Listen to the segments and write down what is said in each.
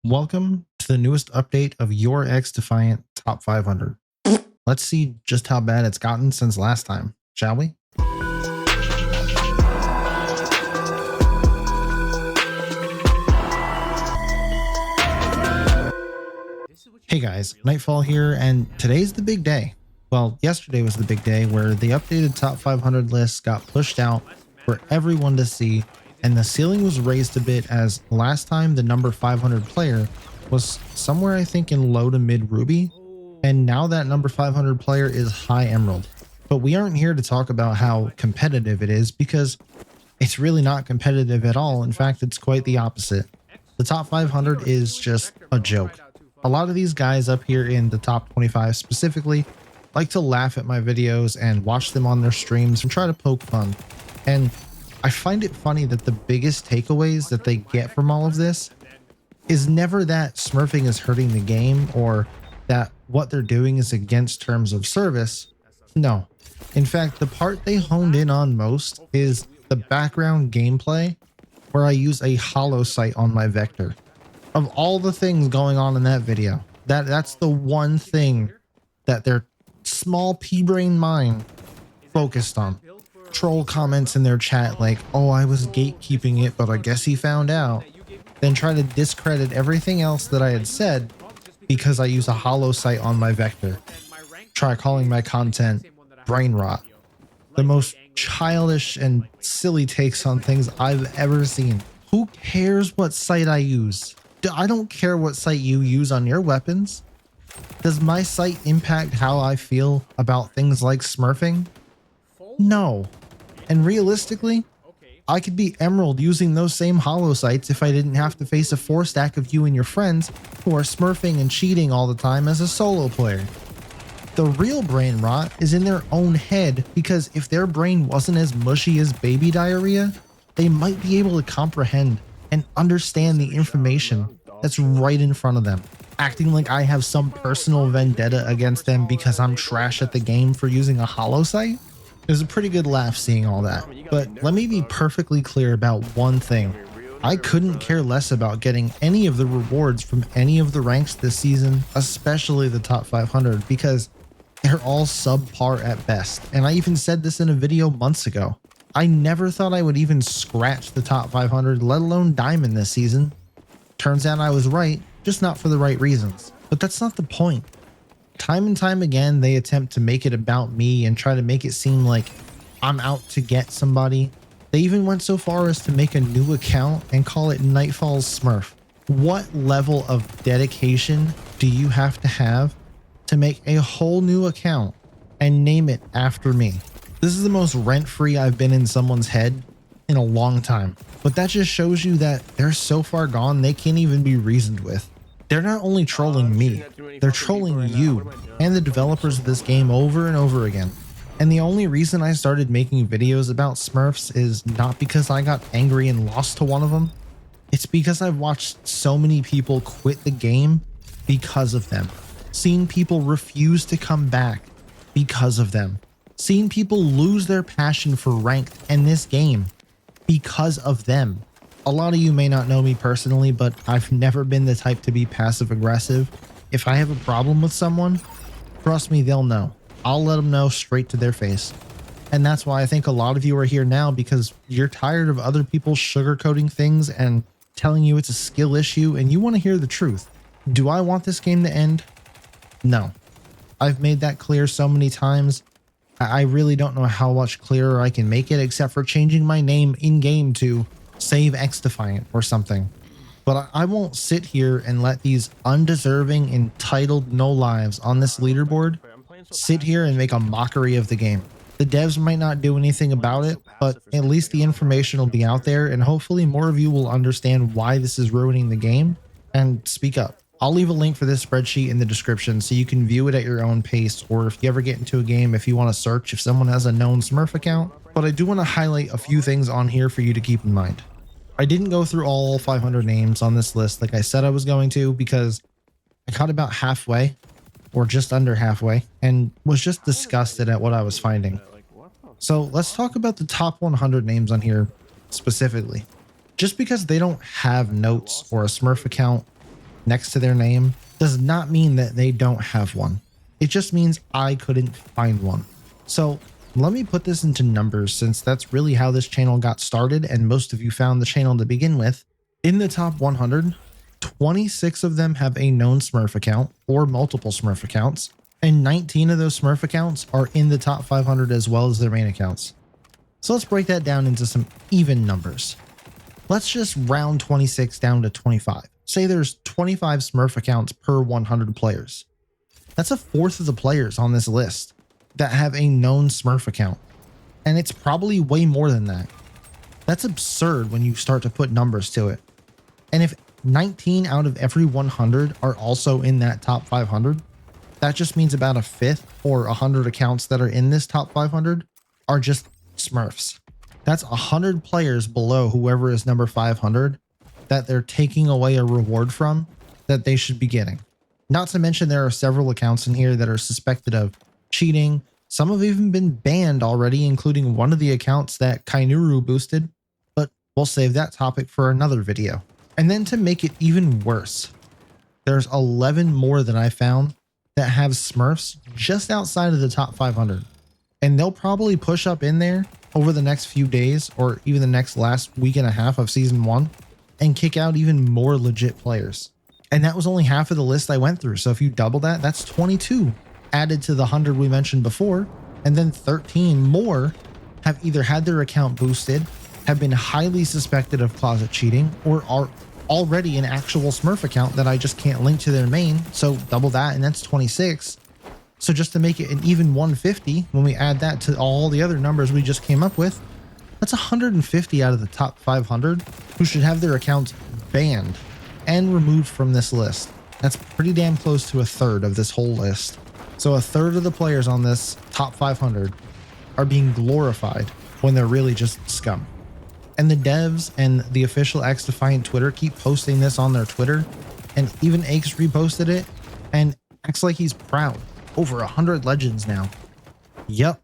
Welcome to the newest update of your XDefiant Top 500. Let's see just how bad it's gotten since last time, shall we? Hey guys, Nightfall here, and today's the big day. Well, yesterday was the big day where the updated Top 500 list got pushed out for everyone to see, and the ceiling was raised a bit, as last time the number 500 player was somewhere I think in low to mid ruby, and now that number 500 player is high emerald. But we aren't here to talk about how competitive it is, because it's really not competitive at all. In fact, it's quite the opposite. The top 500 is just a joke. A lot of these guys up here in the top 25 specifically like to laugh at my videos and watch them on their streams and try to poke fun. And I find it funny that the biggest takeaways that they get from all of this is never that smurfing is hurting the game or that what they're doing is against terms of service. No. In fact, the part they honed in on most is the background gameplay where I use a hollow sight on my vector. Of all the things going on in that video, that's the one thing that their small pea-brain mind focused on. Troll comments in their chat like, oh, I was gatekeeping it, but I guess he found out. Then try to discredit everything else that I had said because I use a hollow sight on my vector. Try calling my content brain rot. The most childish and silly takes on things I've ever seen. Who cares what sight I use? I don't care what sight you use on your weapons. Does my sight impact how I feel about things like smurfing? No. And realistically, I could be emerald using those same hollow sights if I didn't have to face a 4-stack of you and your friends who are smurfing and cheating all the time as a solo player. The real brain rot is in their own head, because if their brain wasn't as mushy as baby diarrhea, they might be able to comprehend and understand the information that's right in front of them. Acting like I have some personal vendetta against them because I'm trash at the game for using a hollow sight? It was a pretty good laugh seeing all that. But let me be perfectly clear about one thing. I couldn't care less about getting any of the rewards from any of the ranks this season, especially the top 500, because they're all subpar at best. And I even said this in a video months ago. I never thought I would even scratch the top 500, let alone diamond this season. Turns out I was right, just not for the right reasons. But that's not the point. Time and time again, they attempt to make it about me and try to make it seem like I'm out to get somebody. They even went so far as to make a new account and call it Nightfall's Smurf. What level of dedication do you have to make a whole new account and name it after me? This is the most rent-free I've been in someone's head in a long time. But that just shows you that they're so far gone they can't even be reasoned with. They're not only trolling me, they're trolling you and the developers of this game over and over again. And the only reason I started making videos about Smurfs is not because I got angry and lost to one of them. It's because I've watched so many people quit the game because of them. Seen people refuse to come back because of them. Seen people lose their passion for ranked and this game because of them. A lot of you may not know me personally, but I've never been the type to be passive aggressive. If I have a problem with someone, trust me, they'll know. I'll let them know straight to their face. And that's why I think a lot of you are here now, because you're tired of other people sugarcoating things and telling you it's a skill issue, and you want to hear the truth. Do I want this game to end? No. I've made that clear so many times. I really don't know how much clearer I can make it, except for changing my name in-game to Save XDefiant or something. But I won't sit here and let these undeserving, entitled no lives on this leaderboard sit here and make a mockery of the game. The devs might not do anything about it, but at least the information will be out there, and hopefully more of you will understand why this is ruining the game and speak up. I'll leave a link for this spreadsheet in the description so you can view it at your own pace, or if you ever get into a game, if you want to search if someone has a known Smurf account. But I do want to highlight a few things on here for you to keep in mind. I didn't go through all 500 names on this list like I said I was going to, because I got about halfway, or just under halfway, and was just disgusted at what I was finding. So let's talk about the top 100 names on here specifically. Just because they don't have notes or a Smurf account next to their name does not mean that they don't have one. It just means I couldn't find one. So let me put this into numbers, since that's really how this channel got started and most of you found the channel to begin with. In the top 100, 26 of them have a known Smurf account or multiple Smurf accounts, and 19 of those Smurf accounts are in the top 500 as well as their main accounts. So let's break that down into some even numbers. Let's just round 26 down to 25. Say there's 25 Smurf accounts per 100 players. That's a fourth of the players on this list that have a known Smurf account. And it's probably way more than that. That's absurd when you start to put numbers to it. And if 19 out of every 100 are also in that top 500, that just means about a fifth, or 100 accounts that are in this top 500 are just Smurfs. That's 100 players below whoever is number 500 that they're taking away a reward from that they should be getting. Not to mention there are several accounts in here that are suspected of cheating. Some have even been banned already, including one of the accounts that Kainuru boosted, but we'll save that topic for another video. And then to make it even worse, there's 11 more that I found that have Smurfs just outside of the top 500. And they'll probably push up in there over the next few days, or even the next last week and a half of season 1, and kick out even more legit players. And that was only half of the list I went through. So if you double that, that's 22 added to the 100 we mentioned before. And then 13 more have either had their account boosted, have been highly suspected of closet cheating, or are already an actual Smurf account that I just can't link to their main. So double that, and that's 26. So just to make it an even 150, when we add that to all the other numbers we just came up with, that's 150 out of the top 500 who should have their accounts banned and removed from this list. That's pretty damn close to a third of this whole list. So a third of the players on this top 500 are being glorified when they're really just scum. And the devs and the official XDefiant Twitter keep posting this on their Twitter, and even Aches reposted it and acts like he's proud. Over 100 legends now. Yep,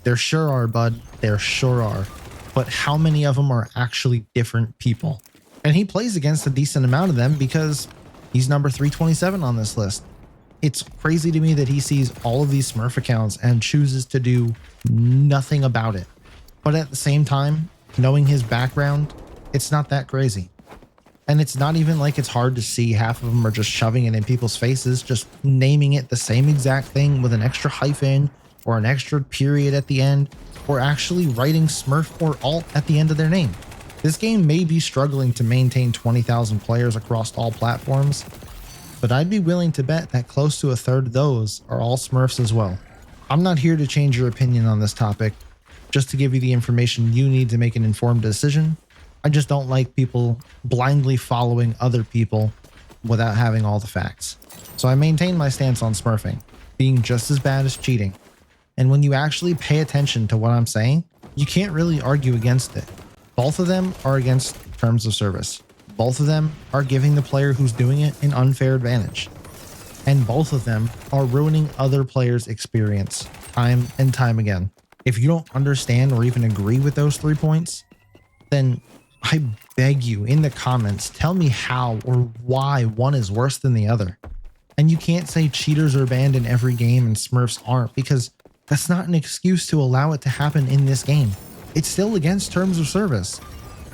there sure are, bud. There sure are. But how many of them are actually different people? And he plays against a decent amount of them because he's number 327 on this list. It's crazy to me that he sees all of these Smurf accounts and chooses to do nothing about it. But at the same time, knowing his background, it's not that crazy. And it's not even like it's hard to see. Half of them are just shoving it in people's faces, just naming it the same exact thing with an extra hyphen or an extra period at the end, or actually writing Smurf or alt at the end of their name. This game may be struggling to maintain 20,000 players across all platforms, but I'd be willing to bet that close to a third of those are all Smurfs as well. I'm not here to change your opinion on this topic, just to give you the information you need to make an informed decision. I just don't like people blindly following other people without having all the facts. So I maintain my stance on Smurfing being just as bad as cheating. And when you actually pay attention to what I'm saying, you can't really argue against it. Both of them are against terms of service. Both of them are giving the player who's doing it an unfair advantage. And both of them are ruining other players' experience time and time again. If you don't understand or even agree with those 3 points, then I beg you, in the comments, tell me how or why one is worse than the other. And you can't say cheaters are banned in every game and Smurfs aren't, because that's not an excuse to allow it to happen in this game. It's still against terms of service.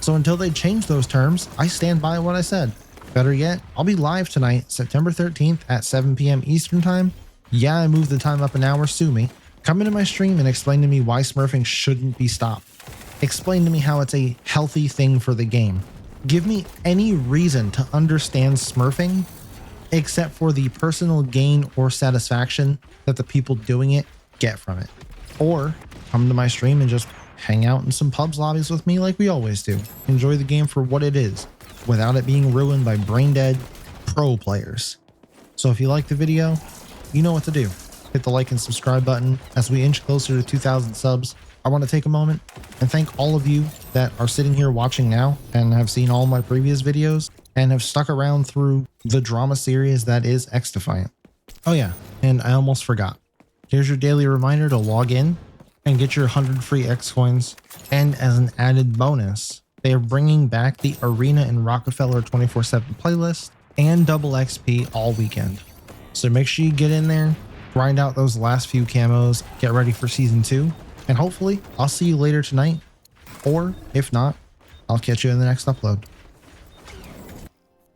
So until they change those terms, I stand by what I said. Better yet, I'll be live tonight, September 13th at 7 p.m. Eastern time. Yeah, I moved the time up an hour, sue me. Come into my stream and explain to me why Smurfing shouldn't be stopped. Explain to me how it's a healthy thing for the game. Give me any reason to understand Smurfing except for the personal gain or satisfaction that the people doing it get from it. Or come to my stream and just hang out in some pubs lobbies with me like we always do. Enjoy the game for what it is, without it being ruined by brain dead pro players. So if you like the video, you know what to do. Hit the like and subscribe button. As we inch closer to 2,000 subs, I want to take a moment and thank all of you that are sitting here watching now and have seen all my previous videos and have stuck around through the drama series that is XDefiant. Oh yeah, and I almost forgot. Here's your daily reminder to log in and get your 100 free X coins. And as an added bonus, they are bringing back the Arena and Rockefeller 24/7 playlist. and double XP all weekend. So make sure you get in there, grind out those last few camos, get ready for season 2, and hopefully I'll see you later tonight, or if not, I'll catch you in the next upload.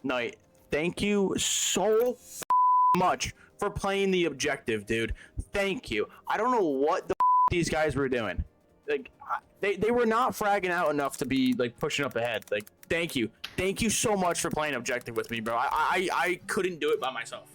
Knight, thank you so much for playing the objective, dude. Thank you. I don't know what the these guys were doing. Like, they were not fragging out enough to be like pushing up ahead. Like, thank you so much for playing objective with me, bro. I couldn't do it by myself.